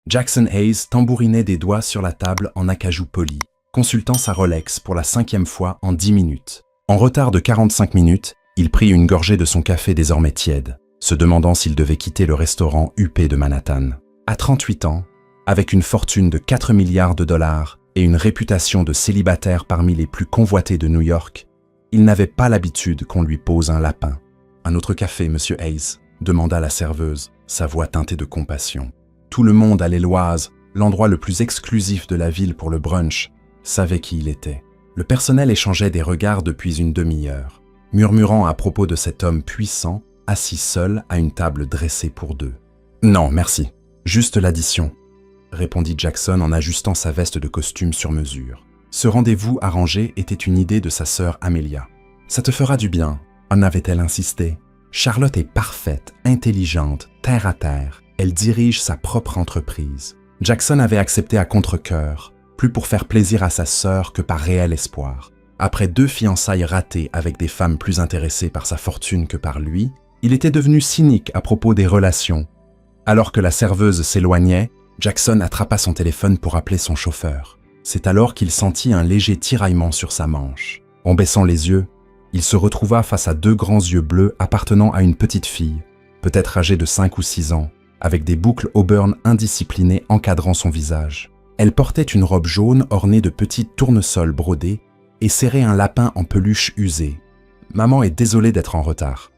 Jackson Hayes tambourinait des doigts sur la table en acajou poli, consultant sa Rolex pour la 5e fois en 10 minutes. En retard de 45 minutes, il prit une gorgée de son café désormais tiède, se demandant s'il devait quitter le restaurant huppé de Manhattan. À 38 ans, avec une fortune de 4 milliards de dollars et une réputation de célibataire parmi les plus convoités de New York, il n'avait pas l'habitude qu'on lui pose un lapin. « Un autre café, monsieur Hayes ?» demanda la serveuse, sa voix teintée de compassion. Tout le monde à l'Éloise, l'endroit le plus exclusif de la ville pour le brunch, savait qui il était. Le personnel échangeait des regards depuis une demi-heure, murmurant à propos de cet homme puissant, assis seul à une table dressée pour deux. « Non, merci. Juste l'addition, » répondit Jackson en ajustant sa veste de costume sur mesure. Ce rendez-vous arrangé était une idée de sa sœur Amelia. « Ça te fera du bien, » en avait-elle insisté. Charlotte est parfaite, intelligente, terre à terre. Elle dirige sa propre entreprise. Jackson avait accepté à contre-cœur, plus pour faire plaisir à sa sœur que par réel espoir. Après 2 fiançailles ratées avec des femmes plus intéressées par sa fortune que par lui, il était devenu cynique à propos des relations. Alors que la serveuse s'éloignait, Jackson attrapa son téléphone pour appeler son chauffeur. C'est alors qu'il sentit un léger tiraillement sur sa manche. En baissant les yeux, il se retrouva face à 2 grands yeux bleus appartenant à une petite fille, peut-être âgée de 5 ou 6 ans, avec des boucles auburn indisciplinées encadrant son visage. Elle portait une robe jaune ornée de petits tournesols brodés et serrait un lapin en peluche usé. « Maman est désolée d'être en retard »,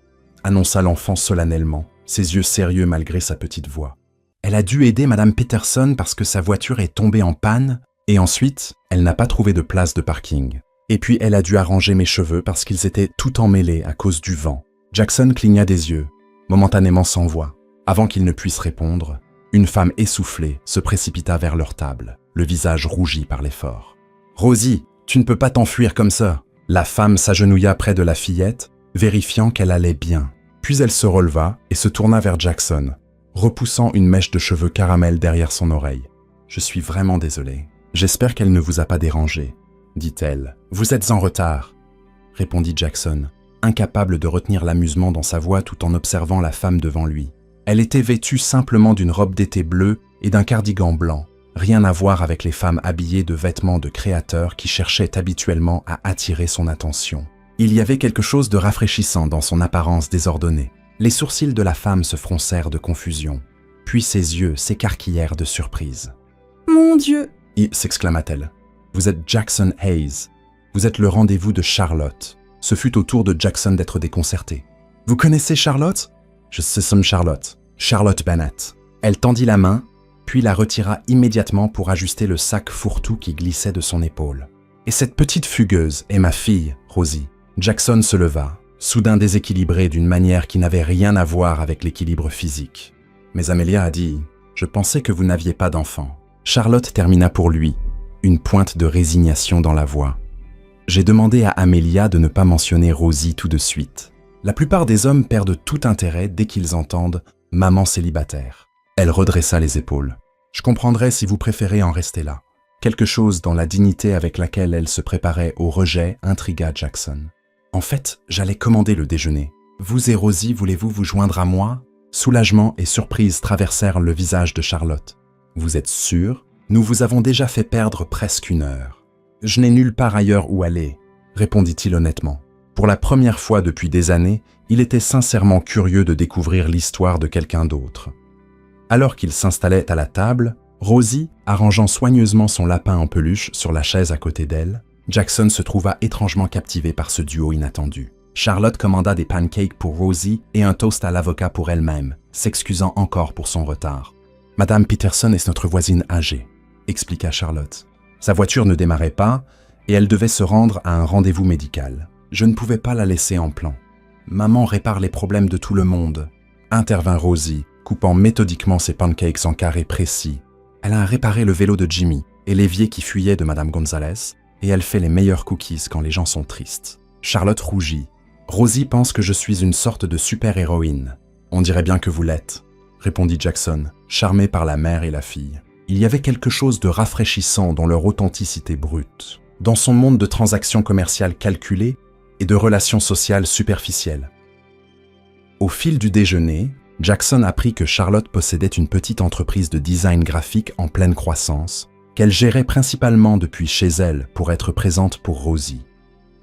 annonça l'enfant solennellement, ses yeux sérieux malgré sa petite voix. Elle a dû aider Madame Peterson parce que sa voiture est tombée en panne et ensuite, elle n'a pas trouvé de place de parking. Et puis, elle a dû arranger mes cheveux parce qu'ils étaient tout emmêlés à cause du vent. Jackson cligna des yeux, momentanément sans voix. Avant qu'il ne puisse répondre, une femme essoufflée se précipita vers leur table, le visage rougi par l'effort. « Rosie, tu ne peux pas t'enfuir comme ça !» La femme s'agenouilla près de la fillette, vérifiant qu'elle allait bien. Puis elle se releva et se tourna vers Jackson, repoussant une mèche de cheveux caramel derrière son oreille. « Je suis vraiment désolée. J'espère qu'elle ne vous a pas dérangé, » dit-elle. « Vous êtes en retard, » répondit Jackson, incapable de retenir l'amusement dans sa voix tout en observant la femme devant lui. Elle était vêtue simplement d'une robe d'été bleue et d'un cardigan blanc, rien à voir avec les femmes habillées de vêtements de créateurs qui cherchaient habituellement à attirer son attention. Il y avait quelque chose de rafraîchissant dans son apparence désordonnée. Les sourcils de la femme se froncèrent de confusion, puis ses yeux s'écarquillèrent de surprise. « Mon Dieu !» s'exclama-t-elle. « Vous êtes Jackson Hayes. Vous êtes le rendez-vous de Charlotte. » Ce fut au tour de Jackson d'être déconcerté. « Vous connaissez Charlotte ?»« Je sais som Charlotte. Charlotte Bennett. » Elle tendit la main, puis la retira immédiatement pour ajuster le sac fourre-tout qui glissait de son épaule. « Et cette petite fugueuse est ma fille, Rosie. » Jackson se leva, soudain déséquilibré d'une manière qui n'avait rien à voir avec l'équilibre physique. Mais Amelia a dit « Je pensais que vous n'aviez pas d'enfant. » Charlotte termina pour lui, une pointe de résignation dans la voix. J'ai demandé à Amelia de ne pas mentionner Rosie tout de suite. La plupart des hommes perdent tout intérêt dès qu'ils entendent « maman célibataire ». Elle redressa les épaules. « Je comprendrais si vous préférez en rester là. » Quelque chose dans la dignité avec laquelle elle se préparait au rejet intrigua Jackson. « En fait, j'allais commander le déjeuner. Vous et Rosie, voulez-vous vous joindre à moi ?» Soulagement et surprise traversèrent le visage de Charlotte. « Vous êtes sûr ? Nous vous avons déjà fait perdre presque 1 heure. »« Je n'ai nulle part ailleurs où aller, » répondit-il honnêtement. Pour la première fois depuis des années, il était sincèrement curieux de découvrir l'histoire de quelqu'un d'autre. Alors qu'il s'installait à la table, Rosie, arrangeant soigneusement son lapin en peluche sur la chaise à côté d'elle, Jackson se trouva étrangement captivé par ce duo inattendu. Charlotte commanda des pancakes pour Rosie et un toast à l'avocat pour elle-même, s'excusant encore pour son retard. « Madame Peterson est notre voisine âgée », expliqua Charlotte. Sa voiture ne démarrait pas et elle devait se rendre à un rendez-vous médical. Je ne pouvais pas la laisser en plan. « Maman répare les problèmes de tout le monde », intervint Rosie, coupant méthodiquement ses pancakes en carrés précis. Elle a réparé le vélo de Jimmy et l'évier qui fuyait de Madame Gonzalez, et elle fait les meilleurs cookies quand les gens sont tristes. Charlotte rougit. Rosie pense que je suis une sorte de super-héroïne. On dirait bien que vous l'êtes, répondit Jackson, charmé par la mère et la fille. Il y avait quelque chose de rafraîchissant dans leur authenticité brute, dans son monde de transactions commerciales calculées et de relations sociales superficielles. Au fil du déjeuner, Jackson apprit que Charlotte possédait une petite entreprise de design graphique en pleine croissance, qu'elle gérait principalement depuis chez elle pour être présente pour Rosie.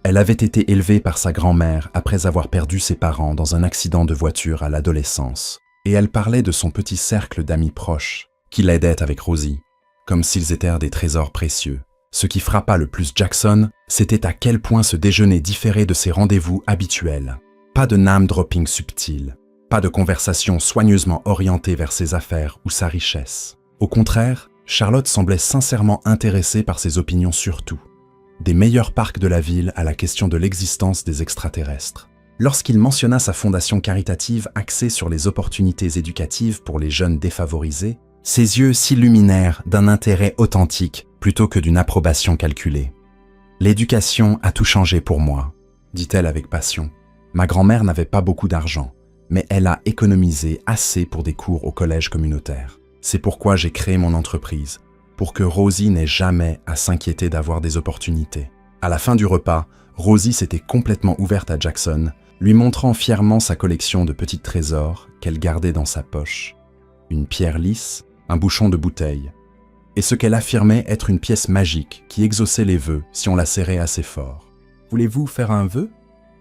Elle avait été élevée par sa grand-mère après avoir perdu ses parents dans un accident de voiture à l'adolescence, et elle parlait de son petit cercle d'amis proches, qui l'aidaient avec Rosie, comme s'ils étaient des trésors précieux. Ce qui frappa le plus Jackson, c'était à quel point ce déjeuner différait de ses rendez-vous habituels. Pas de name-dropping subtil, pas de conversation soigneusement orientée vers ses affaires ou sa richesse. Au contraire, Charlotte semblait sincèrement intéressée par ses opinions sur tout, des meilleurs parcs de la ville à la question de l'existence des extraterrestres. Lorsqu'il mentionna sa fondation caritative axée sur les opportunités éducatives pour les jeunes défavorisés, ses yeux s'illuminèrent d'un intérêt authentique plutôt que d'une approbation calculée. « L'éducation a tout changé pour moi », dit-elle avec passion. « Ma grand-mère n'avait pas beaucoup d'argent, mais elle a économisé assez pour des cours au collège communautaire. C'est pourquoi j'ai créé mon entreprise, pour que Rosie n'ait jamais à s'inquiéter d'avoir des opportunités. » À la fin du repas, Rosie s'était complètement ouverte à Jackson, lui montrant fièrement sa collection de petits trésors qu'elle gardait dans sa poche. Une pierre lisse, un bouchon de bouteille, et ce qu'elle affirmait être une pièce magique qui exauçait les vœux si on la serrait assez fort. « Voulez-vous faire un vœu ?»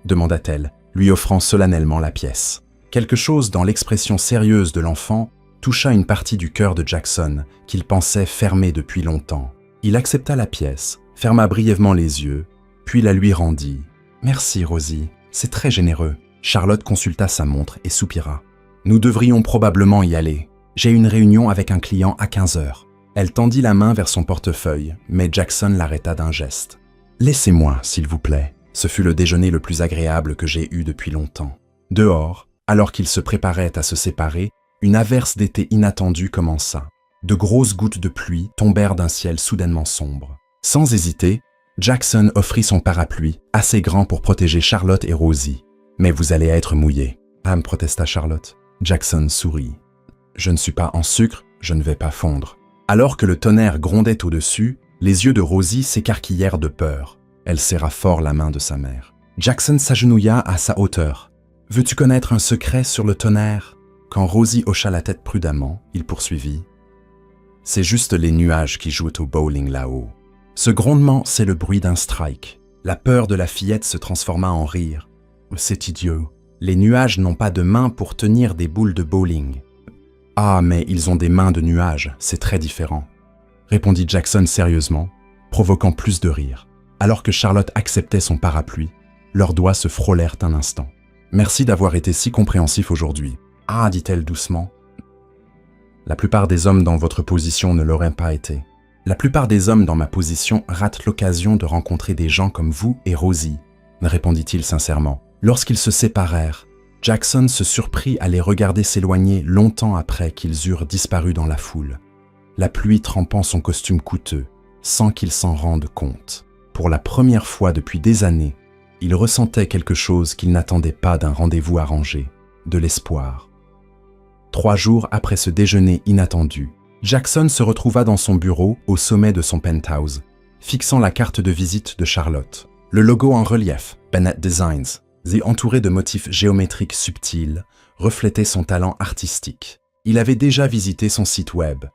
demanda-t-elle, lui offrant solennellement la pièce. Quelque chose dans l'expression sérieuse de l'enfant toucha une partie du cœur de Jackson qu'il pensait fermé depuis longtemps. Il accepta la pièce, ferma brièvement les yeux, puis la lui rendit. « Merci, Rosie, c'est très généreux. » Charlotte consulta sa montre et soupira. « Nous devrions probablement y aller. J'ai une réunion avec un client à 15 heures. » Elle tendit la main vers son portefeuille, mais Jackson l'arrêta d'un geste. « Laissez-moi, s'il vous plaît. » Ce fut le déjeuner le plus agréable que j'ai eu depuis longtemps. Dehors, alors qu'ils se préparaient à se séparer, une averse d'été inattendue commença. De grosses gouttes de pluie tombèrent d'un ciel soudainement sombre. Sans hésiter, Jackson offrit son parapluie, assez grand pour protéger Charlotte et Rosie. « Mais vous allez être mouillés. » protesta Charlotte. Jackson sourit. « Je ne suis pas en sucre, je ne vais pas fondre. » Alors que le tonnerre grondait au-dessus, les yeux de Rosie s'écarquillèrent de peur. Elle serra fort la main de sa mère. Jackson s'agenouilla à sa hauteur. « Veux-tu connaître un secret sur le tonnerre ?» Quand Rosie hocha la tête prudemment, il poursuivit. « C'est juste les nuages qui jouent au bowling là-haut. Ce grondement, c'est le bruit d'un strike. » La peur de la fillette se transforma en rire. « C'est idiot. Les nuages n'ont pas de mains pour tenir des boules de bowling. » « Ah, mais ils ont des mains de nuages, c'est très différent. » répondit Jackson sérieusement, provoquant plus de rire. Alors que Charlotte acceptait son parapluie, leurs doigts se frôlèrent un instant. « Merci d'avoir été si compréhensif aujourd'hui. »« Ah, dit-elle doucement. La plupart des hommes dans votre position ne l'auraient pas été. La plupart des hommes dans ma position ratent l'occasion de rencontrer des gens comme vous et Rosie, » répondit-il sincèrement. Lorsqu'ils se séparèrent, Jackson se surprit à les regarder s'éloigner longtemps après qu'ils eurent disparu dans la foule, la pluie trempant son costume coûteux, sans qu'il s'en rende compte. Pour la première fois depuis des années, il ressentait quelque chose qu'il n'attendait pas d'un rendez-vous arrangé, de l'espoir. 3 jours après ce déjeuner inattendu, Jackson se retrouva dans son bureau au sommet de son penthouse, fixant la carte de visite de Charlotte. Le logo en relief, Bennett Designs, et entouré de motifs géométriques subtils, reflétait son talent artistique. Il avait déjà visité son site web,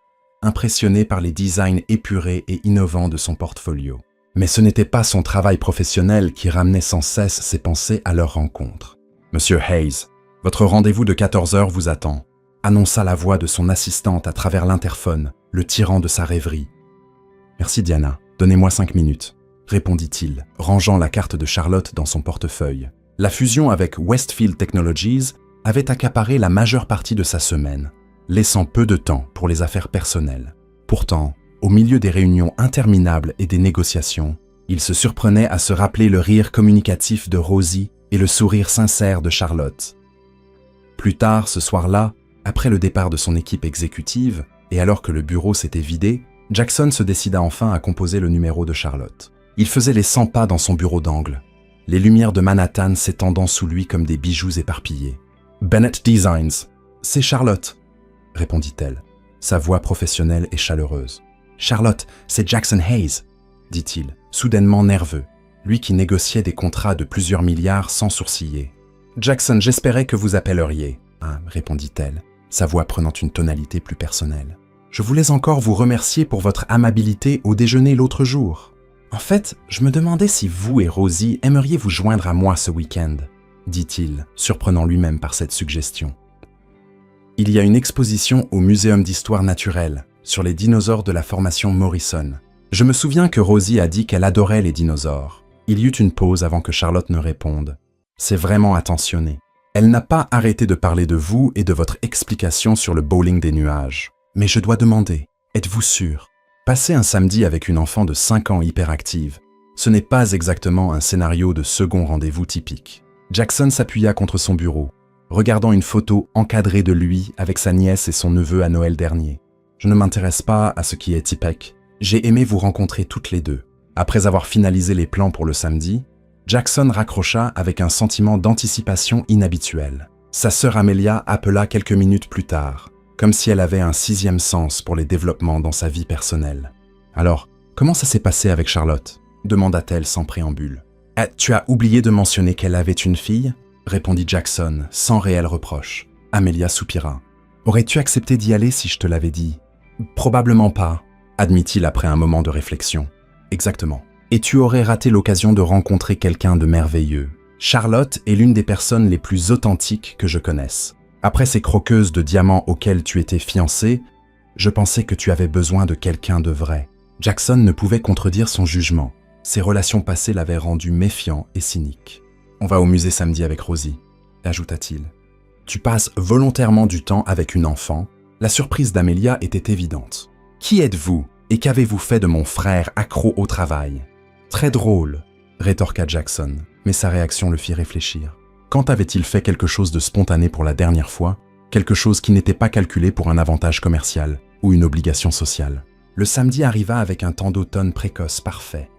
impressionné par les designs épurés et innovants de son portfolio. Mais ce n'était pas son travail professionnel qui ramenait sans cesse ses pensées à leur rencontre. « Monsieur Hayes, votre rendez-vous de 14 heures vous attend », annonça la voix de son assistante à travers l'interphone, le tirant de sa rêverie. « Merci Diana, donnez-moi 5 minutes », répondit-il, rangeant la carte de Charlotte dans son portefeuille. La fusion avec Westfield Technologies avait accaparé la majeure partie de sa semaine, laissant peu de temps pour les affaires personnelles. Pourtant, au milieu des réunions interminables et des négociations, il se surprenait à se rappeler le rire communicatif de Rosie et le sourire sincère de Charlotte. Plus tard, ce soir-là, après le départ de son équipe exécutive, et alors que le bureau s'était vidé, Jackson se décida enfin à composer le numéro de Charlotte. Il faisait les 100 pas dans son bureau d'angle, les lumières de Manhattan s'étendant sous lui comme des bijoux éparpillés. « Bennett Designs, c'est Charlotte », répondit-elle, sa voix professionnelle et chaleureuse. « Charlotte, c'est Jackson Hayes », dit-il, soudainement nerveux, lui qui négociait des contrats de plusieurs milliards sans sourciller. « Jackson, j'espérais que vous appelleriez. Ah, répondit-elle, sa voix prenant une tonalité plus personnelle. Je voulais encore vous remercier pour votre amabilité au déjeuner l'autre jour. En fait, je me demandais si vous et Rosie aimeriez vous joindre à moi ce week-end, dit-il, surprenant lui-même par cette suggestion. Il y a une exposition au Muséum d'histoire naturelle sur les dinosaures de la formation Morrison. Je me souviens que Rosie a dit qu'elle adorait les dinosaures. Il y eut une pause avant que Charlotte ne réponde. C'est vraiment attentionné. Elle n'a pas arrêté de parler de vous et de votre explication sur le bowling des nuages. Mais je dois demander, êtes-vous sûr? Passer un samedi avec une enfant de 5 ans hyperactive, ce n'est pas exactement un scénario de second rendez-vous typique. Jackson s'appuya contre son bureau, regardant une photo encadrée de lui avec sa nièce et son neveu à Noël dernier. Je ne m'intéresse pas à ce qui est typique. J'ai aimé vous rencontrer toutes les deux. Après avoir finalisé les plans pour le samedi, Jackson raccrocha avec un sentiment d'anticipation inhabituel. Sa sœur Amelia appela quelques minutes plus tard, comme si elle avait un 6e sens pour les développements dans sa vie personnelle. « Alors, comment ça s'est passé avec Charlotte ?» demanda-t-elle sans préambule. « Tu as oublié de mentionner qu'elle avait une fille ?» répondit Jackson, sans réel reproche. Amelia soupira. « Aurais-tu accepté d'y aller si je te l'avais dit ?»« Probablement pas, » admit-il après un moment de réflexion. « Exactement. Et tu aurais raté l'occasion de rencontrer quelqu'un de merveilleux. Charlotte est l'une des personnes les plus authentiques que je connaisse. Après ces croqueuses de diamants auxquelles tu étais fiancé, je pensais que tu avais besoin de quelqu'un de vrai. » Jackson ne pouvait contredire son jugement. Ses relations passées l'avaient rendu méfiant et cynique. « On va au musée samedi avec Rosie, » ajouta-t-il. « Tu passes volontairement du temps avec une enfant. » La surprise d'Amelia était évidente. « Qui êtes-vous et qu'avez-vous fait de mon frère accro au travail ?»« Très drôle, » rétorqua Jackson, mais sa réaction le fit réfléchir. Quand avait-il fait quelque chose de spontané pour la dernière fois, quelque chose qui n'était pas calculé pour un avantage commercial ou une obligation sociale? Le samedi arriva avec un temps d'automne précoce parfait,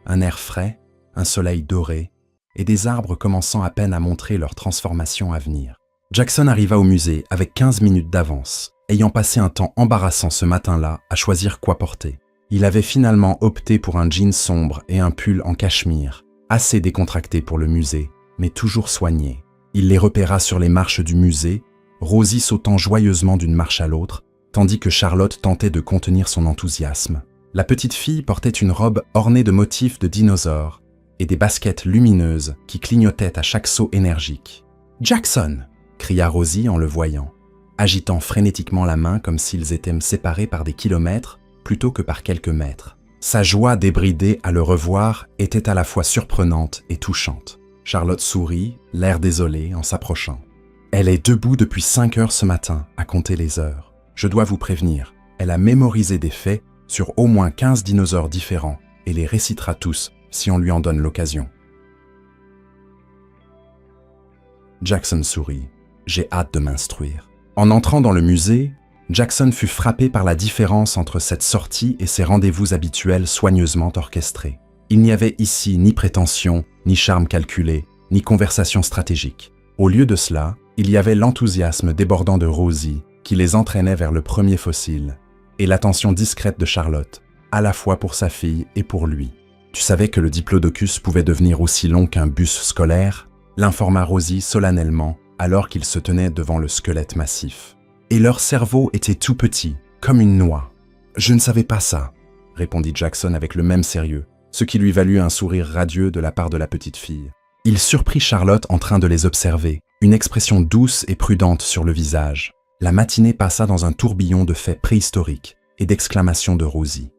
un air frais, un soleil doré et des arbres commençant à peine à montrer leur transformation à venir. Jackson arriva au musée avec 15 minutes d'avance, ayant passé un temps embarrassant ce matin-là à choisir quoi porter. Il avait finalement opté pour un jean sombre et un pull en cachemire, assez décontracté pour le musée, mais toujours soigné. Il les repéra sur les marches du musée, Rosie sautant joyeusement d'une marche à l'autre, tandis que Charlotte tentait de contenir son enthousiasme. La petite fille portait une robe ornée de motifs de dinosaures et des baskets lumineuses qui clignotaient à chaque saut énergique. « Jackson !» cria Rosie en le voyant, agitant frénétiquement la main comme s'ils étaient séparés par des kilomètres plutôt que par quelques mètres. Sa joie débridée à le revoir était à la fois surprenante et touchante. Charlotte sourit, l'air désolé, en s'approchant. « Elle est debout depuis 5 heures ce matin, à compter les heures. Je dois vous prévenir, elle a mémorisé des faits sur au moins 15 dinosaures différents et les récitera tous si on lui en donne l'occasion. » Jackson sourit. « J'ai hâte de m'instruire. » En entrant dans le musée, Jackson fut frappé par la différence entre cette sortie et ses rendez-vous habituels soigneusement orchestrés. Il n'y avait ici ni prétention, ni charme calculé, ni conversation stratégique. Au lieu de cela, il y avait l'enthousiasme débordant de Rosie qui les entraînait vers le premier fossile, et l'attention discrète de Charlotte, à la fois pour sa fille et pour lui. « Tu savais que le diplodocus pouvait devenir aussi long qu'un bus scolaire ?» l'informa Rosie solennellement alors qu'ils se tenaient devant le squelette massif. « Et leur cerveau était tout petit, comme une noix. »« Je ne savais pas ça, » répondit Jackson avec le même sérieux, ce qui lui valut un sourire radieux de la part de la petite fille. Il surprit Charlotte en train de les observer, une expression douce et prudente sur le visage. La matinée passa dans un tourbillon de faits préhistoriques et d'exclamations de Rosie.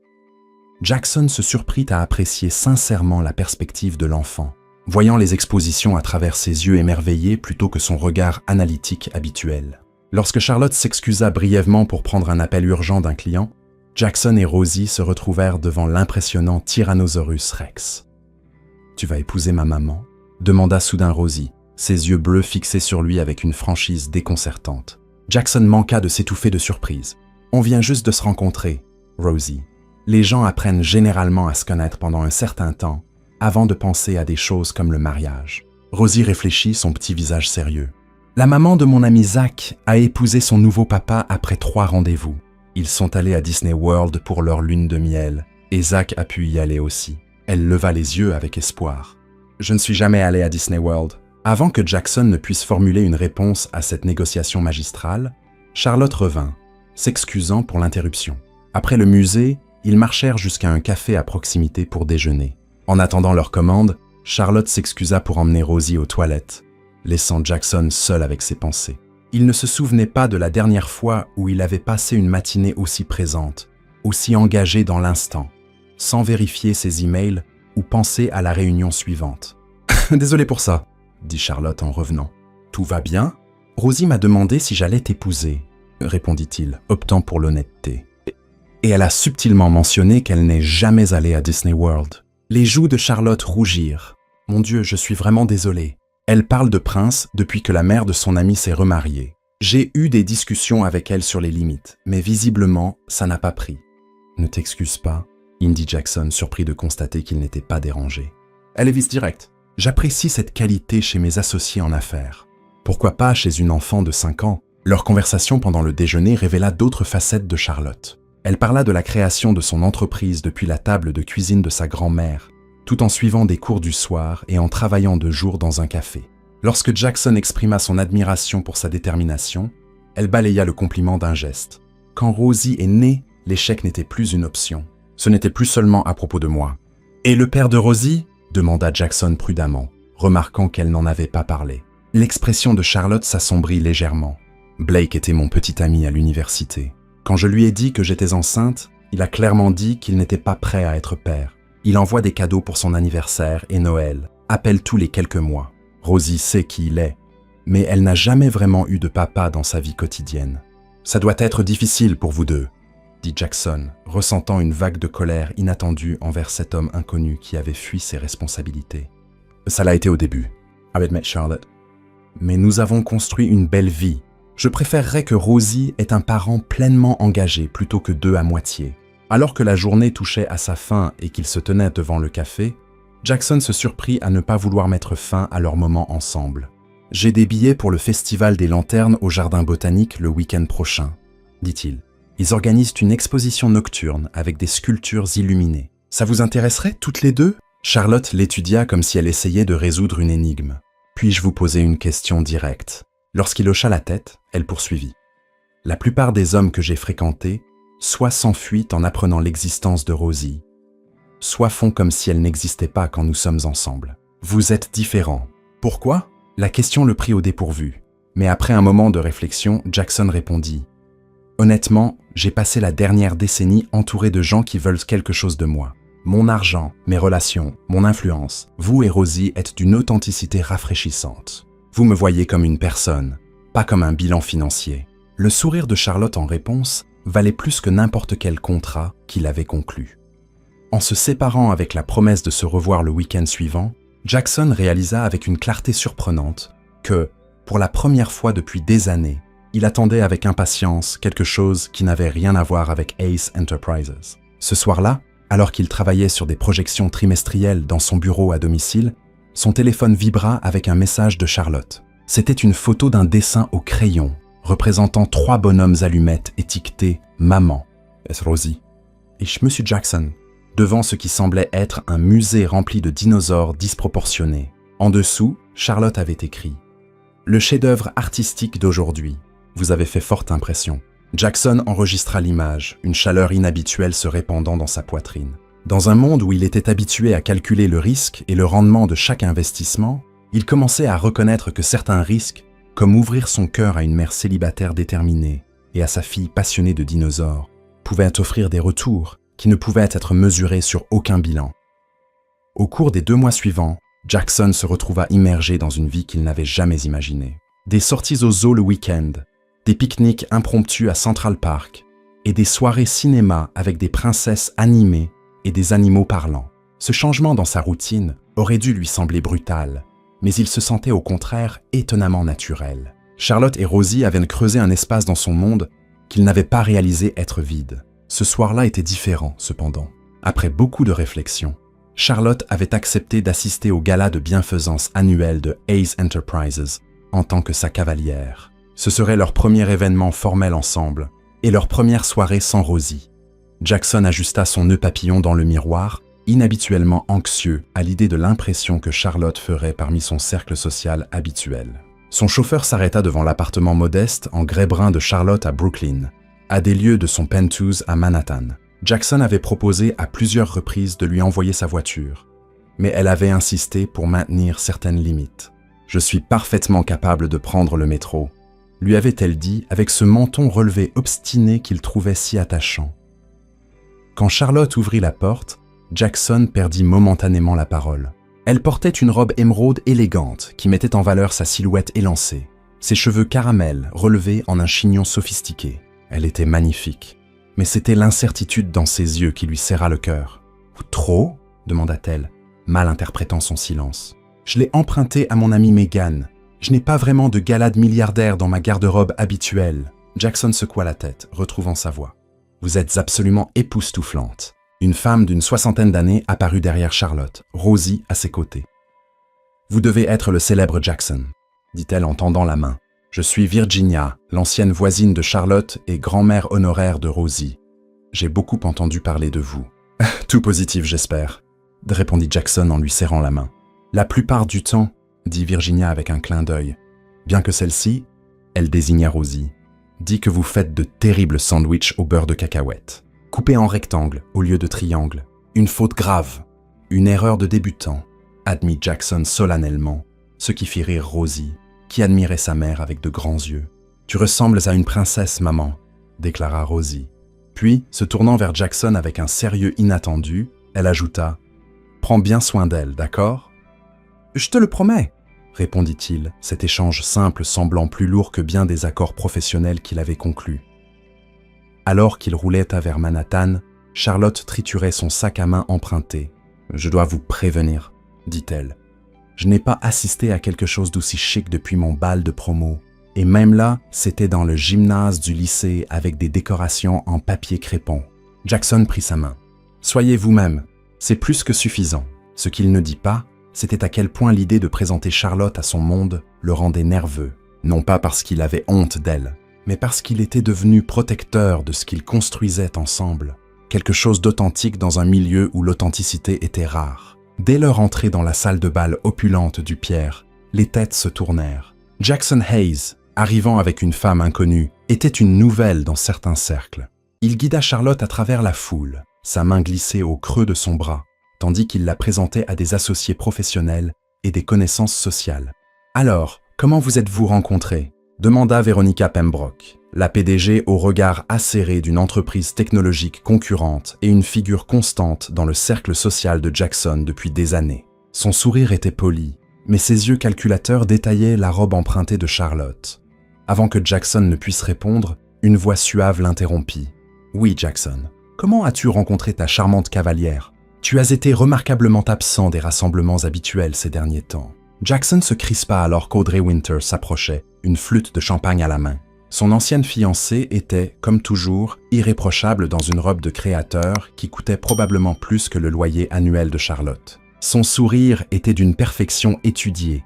Jackson se surprit à apprécier sincèrement la perspective de l'enfant, voyant les expositions à travers ses yeux émerveillés plutôt que son regard analytique habituel. Lorsque Charlotte s'excusa brièvement pour prendre un appel urgent d'un client, Jackson et Rosie se retrouvèrent devant l'impressionnant Tyrannosaurus Rex. « Tu vas épouser ma maman ?» demanda soudain Rosie, ses yeux bleus fixés sur lui avec une franchise déconcertante. Jackson manqua de s'étouffer de surprise. « On vient juste de se rencontrer, Rosie. Les gens apprennent généralement à se connaître pendant un certain temps avant de penser à des choses comme le mariage. » Rosie réfléchit, son petit visage sérieux. « La maman de mon ami Zach a épousé son nouveau papa après 3 rendez-vous. Ils sont allés à Disney World pour leur lune de miel, et Zach a pu y aller aussi. » Elle leva les yeux avec espoir. « Je ne suis jamais allé à Disney World. » Avant que Jackson ne puisse formuler une réponse à cette négociation magistrale, Charlotte revint, s'excusant pour l'interruption. Après le musée, ils marchèrent jusqu'à un café à proximité pour déjeuner. En attendant leur commande, Charlotte s'excusa pour emmener Rosie aux toilettes, laissant Jackson seul avec ses pensées. Il ne se souvenait pas de la dernière fois où il avait passé une matinée aussi présente, aussi engagée dans l'instant, sans vérifier ses emails ou penser à la réunion suivante. « Désolé pour ça, » dit Charlotte en revenant. « Tout va bien ? Rosie m'a demandé si j'allais t'épouser, » répondit-il, optant pour l'honnêteté. Et elle a subtilement mentionné qu'elle n'est jamais allée à Disney World. Les joues de Charlotte rougirent. « Mon Dieu, je suis vraiment désolée. Elle parle de Prince depuis que la mère de son amie s'est remariée. J'ai eu des discussions avec elle sur les limites, mais visiblement, ça n'a pas pris. » « Ne t'excuse pas, » Indy Jackson, surpris de constater qu'il n'était pas dérangé. Elle est vice-directe. J'apprécie cette qualité chez mes associés en affaires. Pourquoi pas chez une enfant de 5 ans? Leur conversation pendant le déjeuner révéla d'autres facettes de Charlotte. Elle parla de la création de son entreprise depuis la table de cuisine de sa grand-mère, tout en suivant des cours du soir et en travaillant de jour dans un café. Lorsque Jackson exprima son admiration pour sa détermination, elle balaya le compliment d'un geste. Quand Rosie est née, l'échec n'était plus une option. Ce n'était plus seulement à propos de moi. « Et le père de Rosie ?» demanda Jackson prudemment, remarquant qu'elle n'en avait pas parlé. L'expression de Charlotte s'assombrit légèrement. « Blake était mon petit ami à l'université. Quand je lui ai dit que j'étais enceinte, il a clairement dit qu'il n'était pas prêt à être père. Il envoie des cadeaux pour son anniversaire et Noël, appelle tous les quelques mois. Rosie sait qui il est, mais elle n'a jamais vraiment eu de papa dans sa vie quotidienne. Ça doit être difficile pour vous deux, dit Jackson, ressentant une vague de colère inattendue envers cet homme inconnu qui avait fui ses responsabilités. Ça l'a été au début, avec Charlotte. Mais nous avons construit une belle vie. Je préférerais que Rosie ait un parent pleinement engagé plutôt que deux à moitié. Alors que la journée touchait à sa fin et qu'ils se tenaient devant le café, Jackson se surprit à ne pas vouloir mettre fin à leur moment ensemble. « J'ai des billets pour le Festival des Lanternes au Jardin botanique le week-end prochain, » dit-il. Ils organisent une exposition nocturne avec des sculptures illuminées. Ça vous intéresserait toutes les deux? Charlotte l'étudia comme si elle essayait de résoudre une énigme. Puis-je vous poser une question directe? Lorsqu'il hocha la tête, elle poursuivit. La plupart des hommes que j'ai fréquentés soit s'enfuient en apprenant l'existence de Rosie, soit font comme si elle n'existait pas quand nous sommes ensemble. Vous êtes différents. Pourquoi? La question le prit au dépourvu. Mais après un moment de réflexion, Jackson répondit. Honnêtement, j'ai passé la dernière décennie entouré de gens qui veulent quelque chose de moi. Mon argent, mes relations, mon influence. Vous et Rosie êtes d'une authenticité rafraîchissante. Vous me voyez comme une personne, pas comme un bilan financier. Le sourire de Charlotte en réponse valait plus que n'importe quel contrat qu'il avait conclu. En se séparant avec la promesse de se revoir le week-end suivant, Jackson réalisa avec une clarté surprenante que, pour la première fois depuis des années, il attendait avec impatience quelque chose qui n'avait rien à voir avec Ace Enterprises. Ce soir-là, alors qu'il travaillait sur des projections trimestrielles dans son bureau à domicile, son téléphone vibra avec un message de Charlotte. C'était une photo d'un dessin au crayon, représentant 3 bonhommes allumettes étiquetés « Maman ». Est-ce Rosie? Et Monsieur Jackson, devant ce qui semblait être un musée rempli de dinosaures disproportionnés. En dessous, Charlotte avait écrit « Le chef-d'œuvre artistique d'aujourd'hui. Vous avez fait forte impression. » Jackson enregistra l'image, une chaleur inhabituelle se répandant dans sa poitrine. Dans un monde où il était habitué à calculer le risque et le rendement de chaque investissement, il commençait à reconnaître que certains risques, comme ouvrir son cœur à une mère célibataire déterminée et à sa fille passionnée de dinosaures, pouvaient offrir des retours qui ne pouvaient être mesurés sur aucun bilan. Au cours des 2 mois suivants, Jackson se retrouva immergé dans une vie qu'il n'avait jamais imaginée. Des sorties au zoo le week-end, des pique-niques impromptus à Central Park et des soirées cinéma avec des princesses animées et des animaux parlants. Ce changement dans sa routine aurait dû lui sembler brutal, mais il se sentait au contraire étonnamment naturel. Charlotte et Rosie avaient creusé un espace dans son monde qu'il n'avait pas réalisé être vide. Ce soir-là était différent, cependant. Après beaucoup de réflexion, Charlotte avait accepté d'assister au gala de bienfaisance annuel de Ace Enterprises en tant que sa cavalière. Ce serait leur premier événement formel ensemble et leur première soirée sans Rosie. Jackson ajusta son nœud papillon dans le miroir inhabituellement anxieux à l'idée de l'impression que Charlotte ferait parmi son cercle social habituel. Son chauffeur s'arrêta devant l'appartement modeste en grès brun de Charlotte à Brooklyn, à des lieues de son penthouse à Manhattan. Jackson avait proposé à plusieurs reprises de lui envoyer sa voiture, mais elle avait insisté pour maintenir certaines limites. « Je suis parfaitement capable de prendre le métro », lui avait-elle dit avec ce menton relevé obstiné qu'il trouvait si attachant. Quand Charlotte ouvrit la porte, Jackson perdit momentanément la parole. Elle portait une robe émeraude élégante qui mettait en valeur sa silhouette élancée, ses cheveux caramel relevés en un chignon sophistiqué. Elle était magnifique, mais c'était l'incertitude dans ses yeux qui lui serra le cœur. « Trop ?» demanda-t-elle, mal interprétant son silence. « Je l'ai emprunté à mon amie Meghan. Je n'ai pas vraiment de galade milliardaire dans ma garde-robe habituelle. » Jackson secoua la tête, retrouvant sa voix. « Vous êtes absolument époustouflante. » Une femme d'une 60aine d'années apparut derrière Charlotte, Rosie à ses côtés. « Vous devez être le célèbre Jackson, » dit-elle en tendant la main. « Je suis Virginia, l'ancienne voisine de Charlotte et grand-mère honoraire de Rosie. J'ai beaucoup entendu parler de vous. »« Tout positif, j'espère, » répondit Jackson en lui serrant la main. « La plupart du temps, » dit Virginia avec un clin d'œil, bien que celle-ci, elle désigna Rosie, dit que vous faites de terribles sandwichs au beurre de cacahuète. Coupé en rectangle au lieu de triangle. Une faute grave. Une erreur de débutant, admit Jackson solennellement, ce qui fit rire Rosie, qui admirait sa mère avec de grands yeux. « Tu ressembles à une princesse, maman, » déclara Rosie. Puis, se tournant vers Jackson avec un sérieux inattendu, elle ajouta « Prends bien soin d'elle, d'accord ?»« Je te le promets !» répondit-il, cet échange simple semblant plus lourd que bien des accords professionnels qu'il avait conclus. Alors qu'il roulait vers Manhattan, Charlotte triturait son sac à main emprunté. « Je dois vous prévenir, » dit-elle. « Je n'ai pas assisté à quelque chose d'aussi chic depuis mon bal de promo. Et même là, c'était dans le gymnase du lycée avec des décorations en papier crépon. » Jackson prit sa main. « Soyez vous-même, c'est plus que suffisant. » Ce qu'il ne dit pas, c'était à quel point l'idée de présenter Charlotte à son monde le rendait nerveux. Non pas parce qu'il avait honte d'elle, mais parce qu'il était devenu protecteur de ce qu'ils construisaient ensemble, quelque chose d'authentique dans un milieu où l'authenticité était rare. Dès leur entrée dans la salle de bal opulente du Pierre, les têtes se tournèrent. Jackson Hayes, arrivant avec une femme inconnue, était une nouvelle dans certains cercles. Il guida Charlotte à travers la foule, sa main glissée au creux de son bras, tandis qu'il la présentait à des associés professionnels et des connaissances sociales. « Alors, comment vous êtes-vous rencontrés ?» demanda Veronica Pembroke, la PDG au regard acéré d'une entreprise technologique concurrente et une figure constante dans le cercle social de Jackson depuis des années. Son sourire était poli, mais ses yeux calculateurs détaillaient la robe empruntée de Charlotte. Avant que Jackson ne puisse répondre, une voix suave l'interrompit. « Oui, Jackson, comment as-tu rencontré ta charmante cavalière ? Tu as été remarquablement absent des rassemblements habituels ces derniers temps. » Jackson se crispa alors qu'Audrey Winter s'approchait, une flûte de champagne à la main. Son ancienne fiancée était, comme toujours, irréprochable dans une robe de créateur qui coûtait probablement plus que le loyer annuel de Charlotte. Son sourire était d'une perfection étudiée,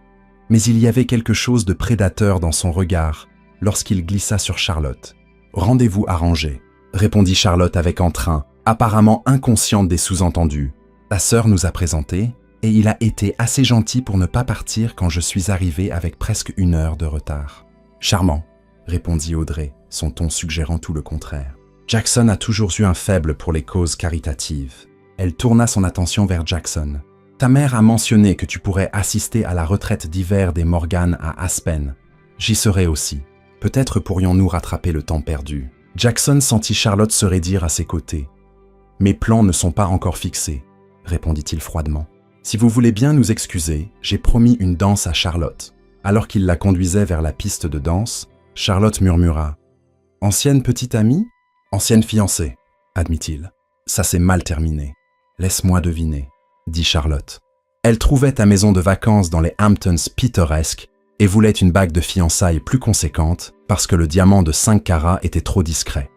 mais il y avait quelque chose de prédateur dans son regard lorsqu'il glissa sur Charlotte. « Rendez-vous arrangé », répondit Charlotte avec entrain, apparemment inconsciente des sous-entendus. « Ta sœur nous a présentés, et il a été assez gentil pour ne pas partir quand je suis arrivé avec presque 1 heure de retard. »« Charmant », répondit Audrey, son ton suggérant tout le contraire. Jackson a toujours eu un faible pour les causes caritatives. Elle tourna son attention vers Jackson. « Ta mère a mentionné que tu pourrais assister à la retraite d'hiver des Morgan à Aspen. J'y serai aussi. Peut-être pourrions-nous rattraper le temps perdu. » Jackson sentit Charlotte se raidir à ses côtés. « Mes plans ne sont pas encore fixés, » répondit-il froidement. « Si vous voulez bien nous excuser, j'ai promis une danse à Charlotte. » Alors qu'il la conduisait vers la piste de danse, Charlotte murmura « Ancienne petite amie ? Ancienne fiancée, admit-il. Ça s'est mal terminé. Laisse-moi deviner, dit Charlotte. Elle trouvait ta maison de vacances dans les Hamptons pittoresque et voulait une bague de fiançailles plus conséquente parce que le diamant de 5 carats était trop discret.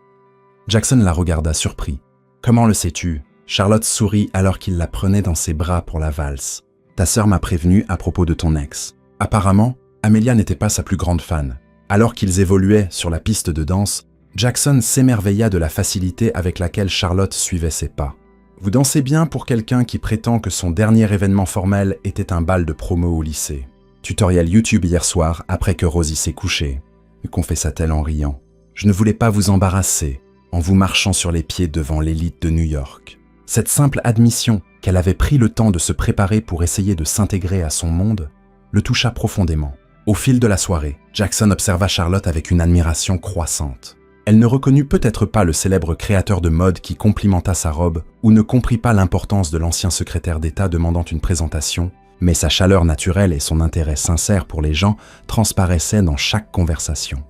Jackson la regarda surpris. « Comment le sais-tu » Charlotte sourit alors qu'il la prenait dans ses bras pour la valse. « Ta sœur m'a prévenu à propos de ton ex. » Apparemment, Amelia n'était pas sa plus grande fan. Alors qu'ils évoluaient sur la piste de danse, Jackson s'émerveilla de la facilité avec laquelle Charlotte suivait ses pas. « Vous dansez bien pour quelqu'un qui prétend que son dernier événement formel était un bal de promo au lycée. Tutoriel YouTube hier soir après que Rosie s'est couchée, confessa-t-elle en riant. Je ne voulais pas vous embarrasser en vous marchant sur les pieds devant l'élite de New York. Cette simple admission qu'elle avait pris le temps de se préparer pour essayer de s'intégrer à son monde le toucha profondément. Au fil de la soirée, Jackson observa Charlotte avec une admiration croissante. Elle ne reconnut peut-être pas le célèbre créateur de mode qui complimenta sa robe ou ne comprit pas l'importance de l'ancien secrétaire d'État demandant une présentation, mais sa chaleur naturelle et son intérêt sincère pour les gens transparaissaient dans chaque conversation.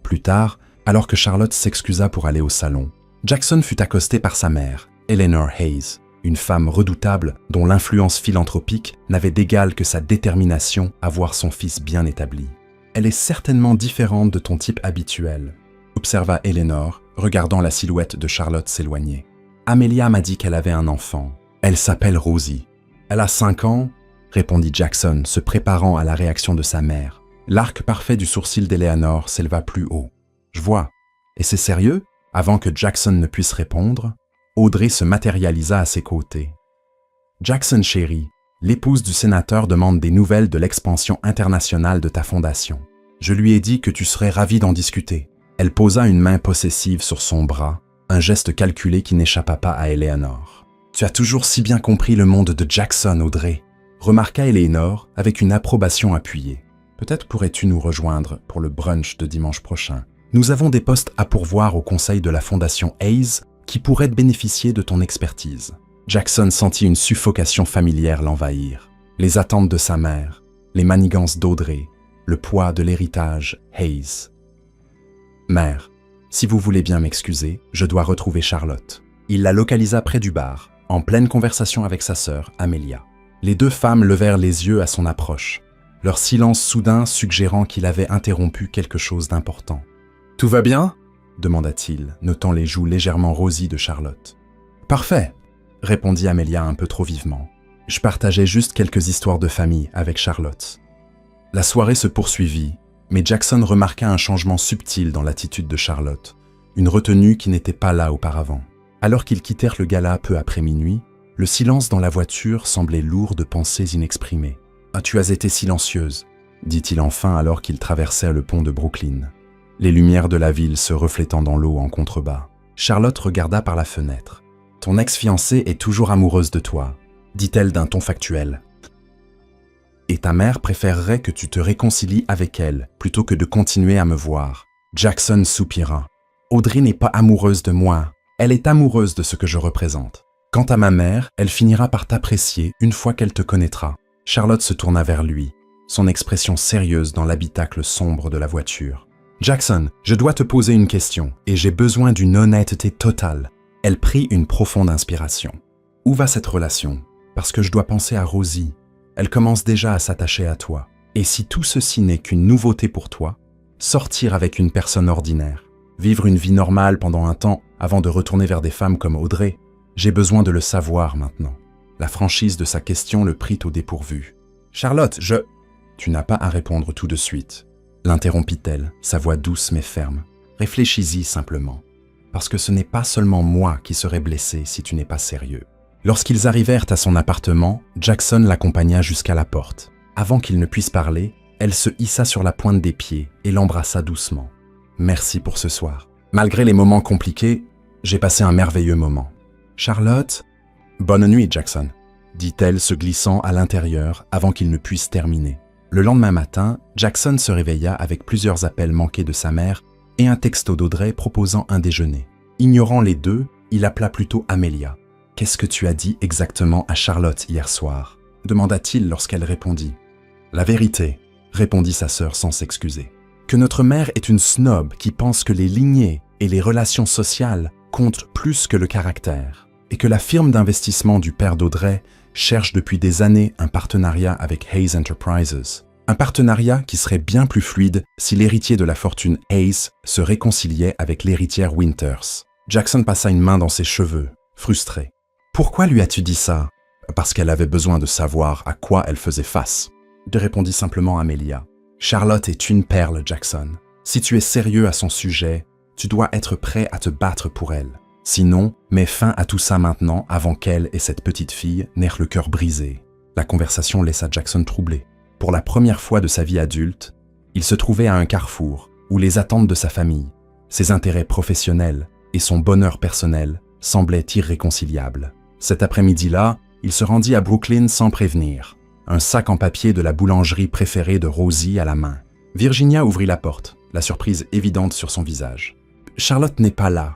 Plus tard, alors que Charlotte s'excusa pour aller au salon, Jackson fut accosté par sa mère, Eleanor Hayes, une femme redoutable dont l'influence philanthropique n'avait d'égal que sa détermination à voir son fils bien établi. « Elle est certainement différente de ton type habituel », observa Eleanor, regardant la silhouette de Charlotte s'éloigner. « Amelia m'a dit qu'elle avait un enfant. Elle s'appelle Rosie. Elle a 5 ans ?» répondit Jackson, se préparant à la réaction de sa mère. L'arc parfait du sourcil d'Eleanor s'éleva plus haut. « Je vois. Et c'est sérieux ?» Avant que Jackson ne puisse répondre, Audrey se matérialisa à ses côtés. « Jackson chéri, l'épouse du sénateur demande des nouvelles de l'expansion internationale de ta fondation. Je lui ai dit que tu serais ravi d'en discuter. » Elle posa une main possessive sur son bras, un geste calculé qui n'échappa pas à Eleanor. « Tu as toujours si bien compris le monde de Jackson, Audrey », remarqua Eleanor avec une approbation appuyée. « Peut-être pourrais-tu nous rejoindre pour le brunch de dimanche prochain. Nous avons des postes à pourvoir au conseil de la fondation Hayes qui pourraient bénéficier de ton expertise. » Jackson sentit une suffocation familière l'envahir. Les attentes de sa mère, les manigances d'Audrey, le poids de l'héritage Hayes. « Mère, si vous voulez bien m'excuser, je dois retrouver Charlotte. » Il la localisa près du bar, en pleine conversation avec sa sœur, Amelia. Les deux femmes levèrent les yeux à son approche, leur silence soudain suggérant qu'il avait interrompu quelque chose d'important. « Tout va bien ?» demanda-t-il, notant les joues légèrement rosies de Charlotte. « Parfait !» répondit Amelia un peu trop vivement. « Je partageais juste quelques histoires de famille avec Charlotte. » La soirée se poursuivit, mais Jackson remarqua un changement subtil dans l'attitude de Charlotte, une retenue qui n'était pas là auparavant. Alors qu'ils quittèrent le gala peu après minuit, le silence dans la voiture semblait lourd de pensées inexprimées. « Ah, tu as été silencieuse », dit-il enfin alors qu'ils traversèrent le pont de Brooklyn, les lumières de la ville se reflétant dans l'eau en contrebas. Charlotte regarda par la fenêtre. « Ton ex-fiancée est toujours amoureuse de toi », dit-elle d'un ton factuel. « Et ta mère préférerait que tu te réconcilies avec elle plutôt que de continuer à me voir. » Jackson soupira. « Audrey n'est pas amoureuse de moi, elle est amoureuse de ce que je représente. Quant à ma mère, elle finira par t'apprécier une fois qu'elle te connaîtra. » Charlotte se tourna vers lui, son expression sérieuse dans l'habitacle sombre de la voiture. « Jackson, je dois te poser une question et j'ai besoin d'une honnêteté totale. » Elle prit une profonde inspiration. « Où va cette relation? Parce que je dois penser à Rosie. Elle commence déjà à s'attacher à toi. Et si tout ceci n'est qu'une nouveauté pour toi, sortir avec une personne ordinaire, vivre une vie normale pendant un temps avant de retourner vers des femmes comme Audrey, j'ai besoin de le savoir maintenant. » La franchise de sa question le prit au dépourvu. « Charlotte, je... » « Tu n'as pas à répondre tout de suite, » l'interrompit-elle, sa voix douce mais ferme. « Réfléchis-y simplement, parce que ce n'est pas seulement moi qui serai blessé si tu n'es pas sérieux. » Lorsqu'ils arrivèrent à son appartement, Jackson l'accompagna jusqu'à la porte. Avant qu'il ne puisse parler, elle se hissa sur la pointe des pieds et l'embrassa doucement. « Merci pour ce soir. Malgré les moments compliqués, j'ai passé un merveilleux moment. »« Charlotte, bonne nuit, Jackson, » dit-elle se glissant à l'intérieur avant qu'il ne puisse terminer. Le lendemain matin, Jackson se réveilla avec plusieurs appels manqués de sa mère et un texto d'Audrey proposant un déjeuner. Ignorant les deux, il appela plutôt Amelia. « Qu'est-ce que tu as dit exactement à Charlotte hier soir ?» demanda-t-il lorsqu'elle répondit. « La vérité, » répondit sa sœur sans s'excuser. « Que notre mère est une snob qui pense que les lignées et les relations sociales comptent plus que le caractère, et que la firme d'investissement du père d'Audrey cherche depuis des années un partenariat avec Hayes Enterprises. Un partenariat qui serait bien plus fluide si l'héritier de la fortune Hayes se réconciliait avec l'héritière Winters. » Jackson passa une main dans ses cheveux, frustré. « Pourquoi lui as-tu dit ça ?»« Parce qu'elle avait besoin de savoir à quoi elle faisait face, » répondit simplement Amelia. « Charlotte est une perle, Jackson. Si tu es sérieux à son sujet, tu dois être prêt à te battre pour elle. Sinon, mets fin à tout ça maintenant avant qu'elle et cette petite fille n'aient le cœur brisé. » La conversation laissa Jackson troublé. Pour la première fois de sa vie adulte, il se trouvait à un carrefour où les attentes de sa famille, ses intérêts professionnels et son bonheur personnel semblaient irréconciliables. Cet après-midi-là, il se rendit à Brooklyn sans prévenir, un sac en papier de la boulangerie préférée de Rosie à la main. Virginia ouvrit la porte, la surprise évidente sur son visage. « Charlotte n'est pas là, »